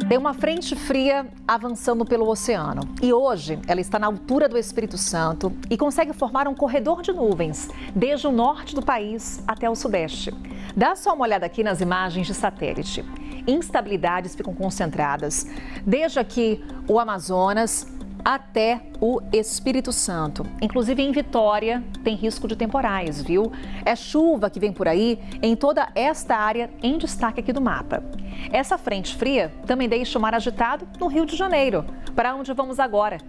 Tem uma frente fria avançando pelo oceano e hoje ela está na altura do Espírito Santo e consegue formar um corredor de nuvens desde o norte do país até o sudeste. Dá só uma olhada aqui nas imagens de satélite. Instabilidades ficam concentradas desde aqui o Amazonas até o Espírito Santo. Inclusive em Vitória tem risco de temporais, viu? É chuva que vem por aí em toda esta área em destaque aqui do mapa. Essa frente fria também deixa o mar agitado no Rio de Janeiro, para onde vamos agora.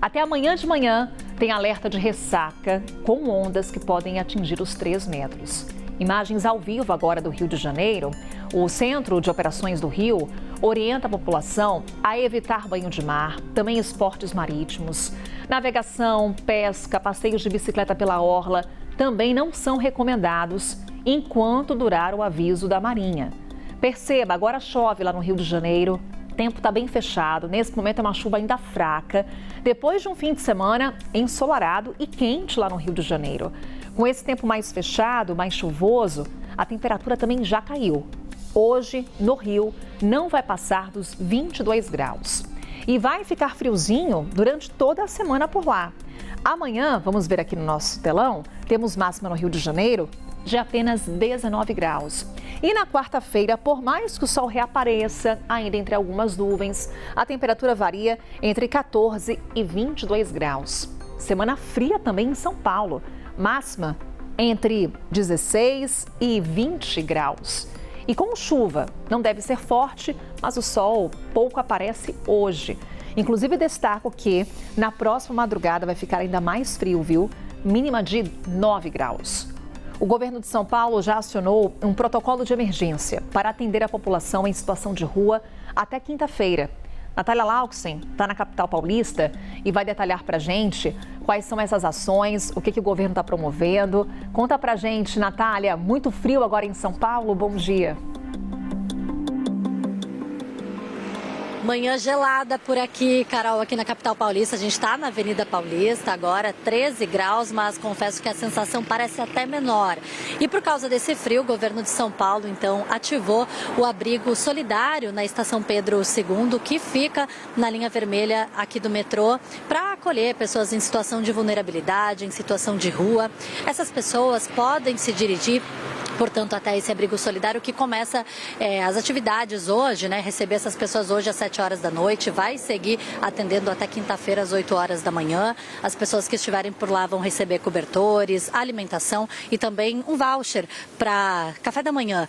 Até amanhã de manhã tem alerta de ressaca com ondas que podem atingir os 3 metros. Imagens ao vivo agora do Rio de Janeiro. O Centro de Operações do Rio orienta a população a evitar banho de mar, também esportes marítimos. Navegação, pesca, passeios de bicicleta pela orla também não são recomendados enquanto durar o aviso da Marinha. Perceba, agora chove lá no Rio de Janeiro. O tempo está bem fechado, nesse momento é uma chuva ainda fraca, depois de um fim de semana ensolarado e quente lá no Rio de Janeiro. Com esse tempo mais fechado, mais chuvoso, a temperatura também já caiu. Hoje, no Rio, não vai passar dos 22 graus. E vai ficar friozinho durante toda a semana por lá. Amanhã, vamos ver aqui no nosso telão, temos máxima no Rio de Janeiro de apenas 19 graus. E na quarta-feira, por mais que o sol reapareça, ainda entre algumas nuvens, a temperatura varia entre 14 e 22 graus. Semana fria também em São Paulo, máxima entre 16 e 20 graus. E com chuva, não deve ser forte, mas o sol pouco aparece hoje. Inclusive destaco que na próxima madrugada vai ficar ainda mais frio, viu? Mínima de 9 graus. O governo de São Paulo já acionou um protocolo de emergência para atender a população em situação de rua até quinta-feira. Natália Lauxen está na capital paulista e vai detalhar para a gente quais são essas ações, o que o governo está promovendo. Conta para a gente, Natália, muito frio agora em São Paulo, bom dia. Manhã gelada por aqui, Carol, aqui na capital paulista. A gente está na Avenida Paulista agora, 13 graus, mas confesso que a sensação parece até menor. E por causa desse frio, o governo de São Paulo, então, ativou o abrigo solidário na Estação Pedro II, que fica na linha vermelha aqui do metrô, para acolher pessoas em situação de vulnerabilidade, em situação de rua. Essas pessoas podem se dirigir, portanto, até esse abrigo solidário que começa as atividades hoje, né? Receber essas pessoas hoje às 7 horas da noite, vai seguir atendendo até quinta-feira às 8 horas da manhã. As pessoas que estiverem por lá vão receber cobertores, alimentação e também um voucher para café da manhã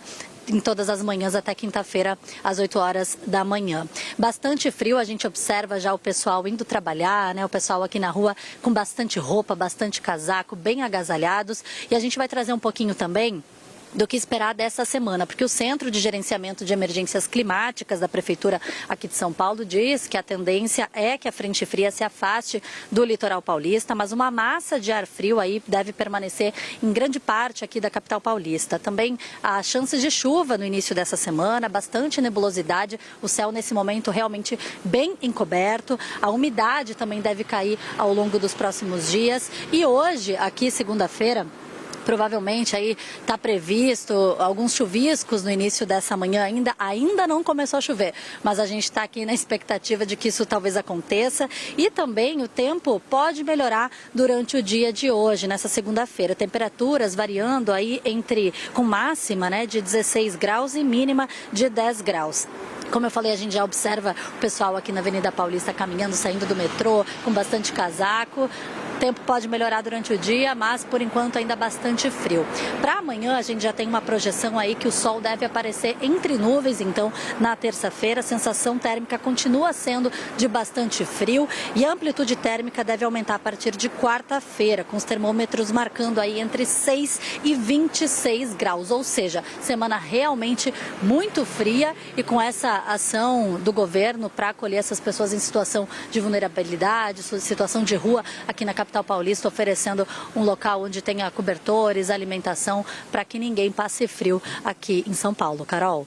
em todas as manhãs até quinta-feira, às 8 horas da manhã. Bastante frio, a gente observa já o pessoal indo trabalhar, né? O pessoal aqui na rua com bastante roupa, bastante casaco, bem agasalhados. E a gente vai trazer um pouquinho também do que esperar dessa semana, porque o Centro de Gerenciamento de Emergências Climáticas da Prefeitura aqui de São Paulo diz que a tendência é que a frente fria se afaste do litoral paulista, mas uma massa de ar frio aí deve permanecer em grande parte aqui da capital paulista. Também há chances de chuva no início dessa semana, bastante nebulosidade, o céu nesse momento realmente bem encoberto, a umidade também deve cair ao longo dos próximos dias e hoje, aqui segunda-feira, provavelmente aí está previsto alguns chuviscos no início dessa manhã ainda não começou a chover, mas a gente está aqui na expectativa de que isso talvez aconteça e também o tempo pode melhorar durante o dia de hoje, nessa segunda-feira. Temperaturas variando aí com máxima, né, de 16 graus e mínima de 10 graus. Como eu falei, a gente já observa o pessoal aqui na Avenida Paulista caminhando, saindo do metrô com bastante casaco. O tempo pode melhorar durante o dia, mas por enquanto ainda bastante frio. Para amanhã a gente já tem uma projeção aí que o sol deve aparecer entre nuvens, então na terça-feira a sensação térmica continua sendo de bastante frio e a amplitude térmica deve aumentar a partir de quarta-feira, com os termômetros marcando aí entre 6 e 26 graus, ou seja, semana realmente muito fria e com essa ação do governo para acolher essas pessoas em situação de vulnerabilidade, situação de rua aqui na capital paulista, oferecendo um local onde tenha cobertores, alimentação, para que ninguém passe frio aqui em São Paulo. Carol.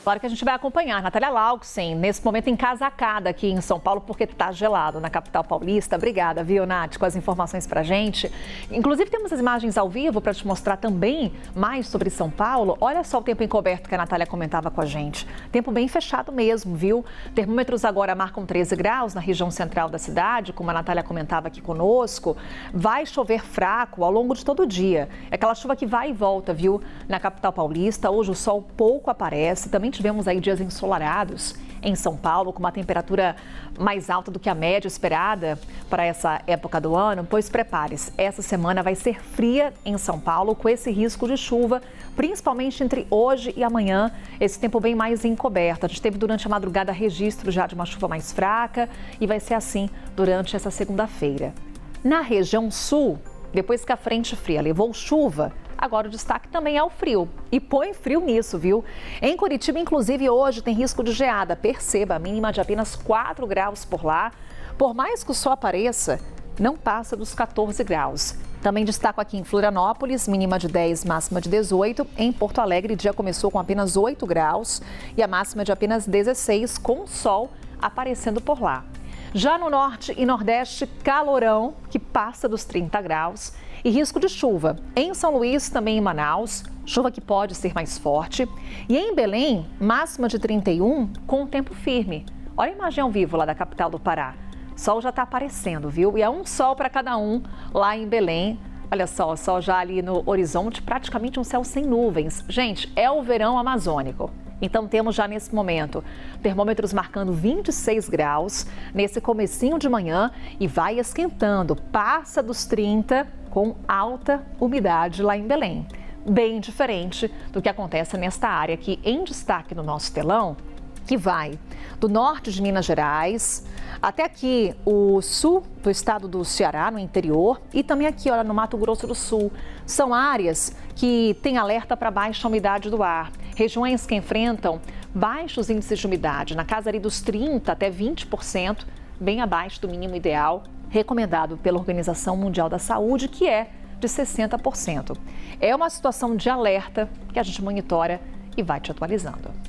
Claro que a gente vai acompanhar. Natália Lauxen, nesse momento encasacada aqui em São Paulo, porque tá gelado na capital paulista. Obrigada, viu, Nath, com as informações pra gente. Inclusive, temos as imagens ao vivo para te mostrar também mais sobre São Paulo. Olha só o tempo encoberto que a Natália comentava com a gente. Tempo bem fechado mesmo, viu? Termômetros agora marcam 13 graus na região central da cidade, como a Natália comentava aqui conosco. Vai chover fraco ao longo de todo o dia. É aquela chuva que vai e volta, viu? Na capital paulista, hoje o sol pouco aparece. Também tivemos aí dias ensolarados em São Paulo, com uma temperatura mais alta do que a média esperada para essa época do ano, pois prepare-se, essa semana vai ser fria em São Paulo, com esse risco de chuva, principalmente entre hoje e amanhã, esse tempo bem mais encoberto. A gente teve durante a madrugada registro já de uma chuva mais fraca e vai ser assim durante essa segunda-feira. Na região sul, depois que a frente fria levou chuva, agora o destaque também é o frio. E põe frio nisso, viu? Em Curitiba, inclusive, hoje tem risco de geada. Perceba, a mínima de apenas 4 graus por lá. Por mais que o sol apareça, não passa dos 14 graus. Também destaco aqui em Florianópolis, mínima de 10, máxima de 18. Em Porto Alegre, o dia começou com apenas 8 graus e a máxima de apenas 16, com o sol aparecendo por lá. Já no norte e nordeste, calorão, que passa dos 30 graus. E risco de chuva em São Luís, também em Manaus, chuva que pode ser mais forte. E em Belém, máxima de 31 com tempo firme. Olha a imagem ao vivo lá da capital do Pará. O sol já está aparecendo, viu? E é um sol para cada um lá em Belém. Olha só, o sol já ali no horizonte, praticamente um céu sem nuvens. Gente, é o verão amazônico. Então temos já nesse momento termômetros marcando 26 graus nesse comecinho de manhã e vai esquentando, passa dos 30 com alta umidade lá em Belém. Bem diferente do que acontece nesta área aqui em destaque no nosso telão, que vai do norte de Minas Gerais até aqui o sul do estado do Ceará, no interior, e também aqui, olha, no Mato Grosso do Sul. São áreas que têm alerta para baixa umidade do ar. Regiões que enfrentam baixos índices de umidade, na casa ali dos 30% até 20%, bem abaixo do mínimo ideal, recomendado pela Organização Mundial da Saúde, que é de 60%. É uma situação de alerta que a gente monitora e vai te atualizando.